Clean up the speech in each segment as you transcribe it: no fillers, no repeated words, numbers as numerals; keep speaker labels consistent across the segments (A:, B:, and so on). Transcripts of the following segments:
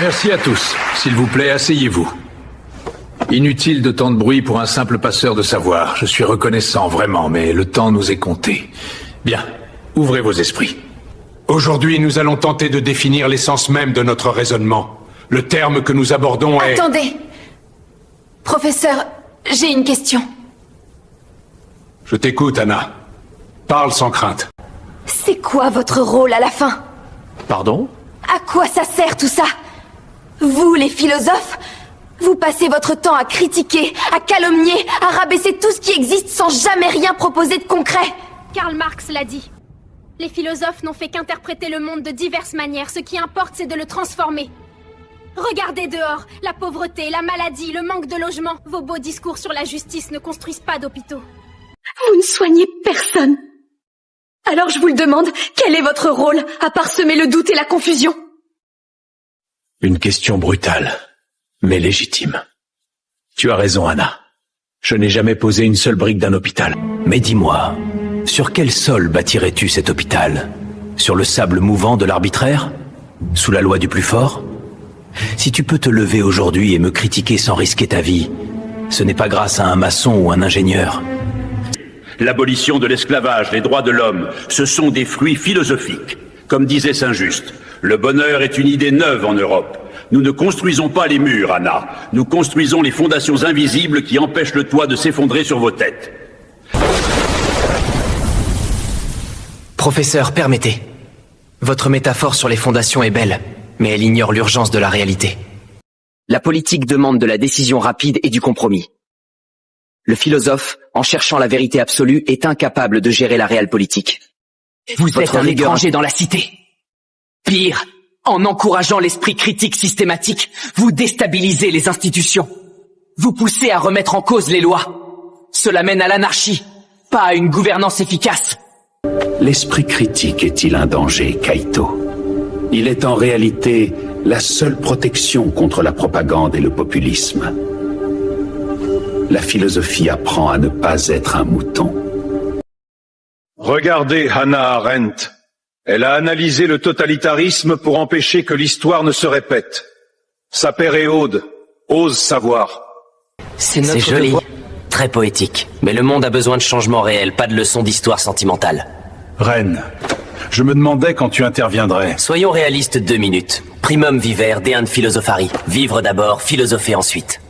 A: Merci à tous. S'il vous plaît, asseyez-vous. Inutile de tant de bruit pour un simple passeur de savoir. Je suis reconnaissant, vraiment, mais le temps nous est compté. Bien, ouvrez vos esprits.
B: Aujourd'hui, nous allons tenter de définir l'essence même de notre raisonnement. Le terme que nous abordons est...
C: Attendez. Professeur, j'ai une question.
B: Je t'écoute, Anna. Parle sans crainte.
C: C'est quoi votre rôle à la fin?
D: Pardon?
C: À quoi ça sert tout ça? Vous, les philosophes, vous passez votre temps à critiquer, à calomnier, à rabaisser tout ce qui existe sans jamais rien proposer de concret.
E: Karl Marx l'a dit. Les philosophes n'ont fait qu'interpréter le monde de diverses manières. Ce qui importe, c'est de le transformer. Regardez dehors, la pauvreté, la maladie, le manque de logement. Vos beaux discours sur la justice ne construisent pas d'hôpitaux.
C: Vous ne soignez personne. Alors je vous le demande, quel est votre rôle, à part semer le doute et la confusion?
D: Une question brutale, mais légitime. Tu as raison, Anna. Je n'ai jamais posé une seule brique d'un hôpital. Mais dis-moi, sur quel sol bâtirais-tu cet hôpital? Sur le sable mouvant de l'arbitraire? Sous la loi du plus fort? Si tu peux te lever aujourd'hui et me critiquer sans risquer ta vie, ce n'est pas grâce à un maçon ou un ingénieur.
F: L'abolition de l'esclavage, les droits de l'homme, ce sont des fruits philosophiques. Comme disait Saint-Just, le bonheur est une idée neuve en Europe. Nous ne construisons pas les murs, Anna. Nous construisons les fondations invisibles qui empêchent le toit de s'effondrer sur vos têtes.
G: Professeur, permettez. Votre métaphore sur les fondations est belle, mais elle ignore l'urgence de la réalité.
H: La politique demande de la décision rapide et du compromis. Le philosophe, en cherchant la vérité absolue, est incapable de gérer la réelle politique. Vous êtes un étranger dans la cité. Pire, en encourageant l'esprit critique systématique, vous déstabilisez les institutions. Vous poussez à remettre en cause les lois. Cela mène à l'anarchie, pas à une gouvernance efficace.
I: L'esprit critique est-il un danger, Kaito? Il est en réalité la seule protection contre la propagande et le populisme. La philosophie apprend à ne pas être un mouton.
J: Regardez Hannah Arendt. Elle a analysé le totalitarisme pour empêcher que l'histoire ne se répète. Saper et Aude ose savoir.
G: C'est joli, très poétique. Mais le monde a besoin de changements réels, pas de leçons d'histoire sentimentale.
K: Reine, je me demandais quand tu interviendrais.
G: Soyons réalistes 2 minutes. Primum vivere, deum philosophari. Vivre d'abord, philosopher ensuite.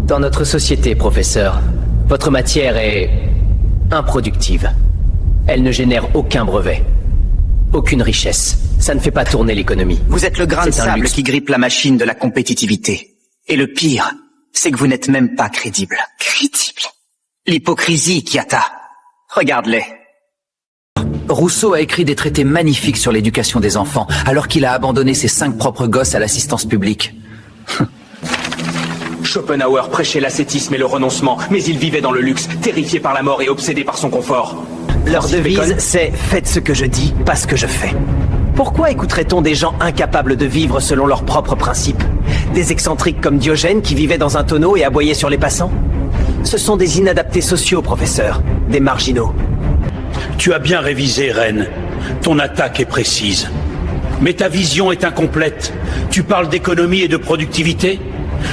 G: Dans notre société, professeur, votre matière est improductive. Elle ne génère aucun brevet, aucune richesse. Ça ne fait pas tourner l'économie.
H: Vous êtes le grain de sable qui grippe la machine de la compétitivité. Et le pire, c'est que vous n'êtes même pas crédible. Crédible? L'hypocrisie, Kiata. Regarde-les.
L: Rousseau a écrit des traités magnifiques sur l'éducation des enfants, alors qu'il a abandonné ses 5 propres gosses à l'assistance publique.
M: Schopenhauer prêchait l'ascétisme et le renoncement, mais il vivait dans le luxe, terrifié par la mort et obsédé par son confort.
G: Leur devise, c'est « Faites ce que je dis, pas ce que je fais ». Pourquoi écouterait-on des gens incapables de vivre selon leurs propres principes? Des excentriques comme Diogène qui vivaient dans un tonneau et aboyaient sur les passants? Ce sont des inadaptés sociaux, professeur, des marginaux.
F: Tu as bien révisé, Reine. Ton attaque est précise. Mais ta vision est incomplète. Tu parles d'économie et de productivité?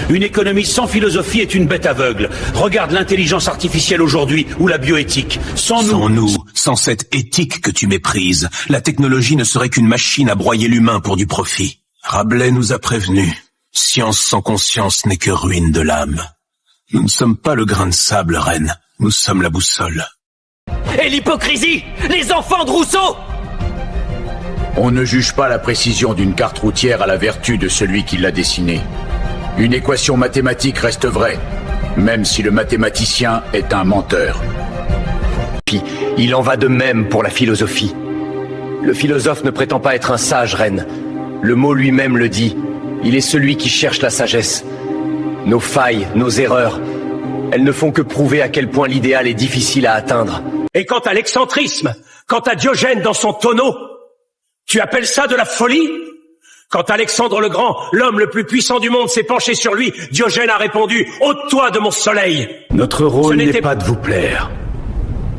F: Une économie sans philosophie est une bête aveugle. Regarde l'intelligence artificielle aujourd'hui ou la bioéthique. Sans nous,
D: sans cette éthique que tu méprises, la technologie ne serait qu'une machine à broyer l'humain pour du profit. Rabelais nous a prévenus. Science sans conscience n'est que ruine de l'âme. Nous ne sommes pas le grain de sable, Reine. Nous sommes la boussole.
M: Et l'hypocrisie! Les enfants de Rousseau!
A: On ne juge pas la précision d'une carte routière à la vertu de celui qui l'a dessinée. Une équation mathématique reste vraie, même si le mathématicien est un menteur.
G: Puis, il en va de même pour la philosophie. Le philosophe ne prétend pas être un sage, Reine. Le mot lui-même le dit. Il est celui qui cherche la sagesse. Nos failles, nos erreurs, elles ne font que prouver à quel point l'idéal est difficile à atteindre.
M: Et quant à l'excentrisme, quant à Diogène dans son tonneau, tu appelles ça de la folie? Quand Alexandre le Grand, l'homme le plus puissant du monde, s'est penché sur lui, Diogène a répondu « Ôte-toi de mon soleil !»
I: Notre rôle n'est pas de vous plaire,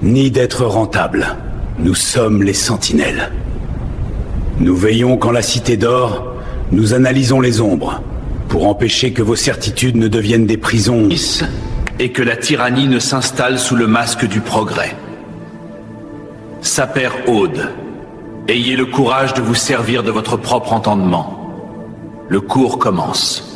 I: ni d'être rentable. Nous sommes les sentinelles. Nous veillons quand la cité dort, Nous analysons les ombres, pour empêcher que vos certitudes ne deviennent des prisons.
D: Et que la tyrannie ne s'installe sous le masque du progrès. Saper Aude, ayez le courage de vous servir de votre propre entendement. Le cours commence.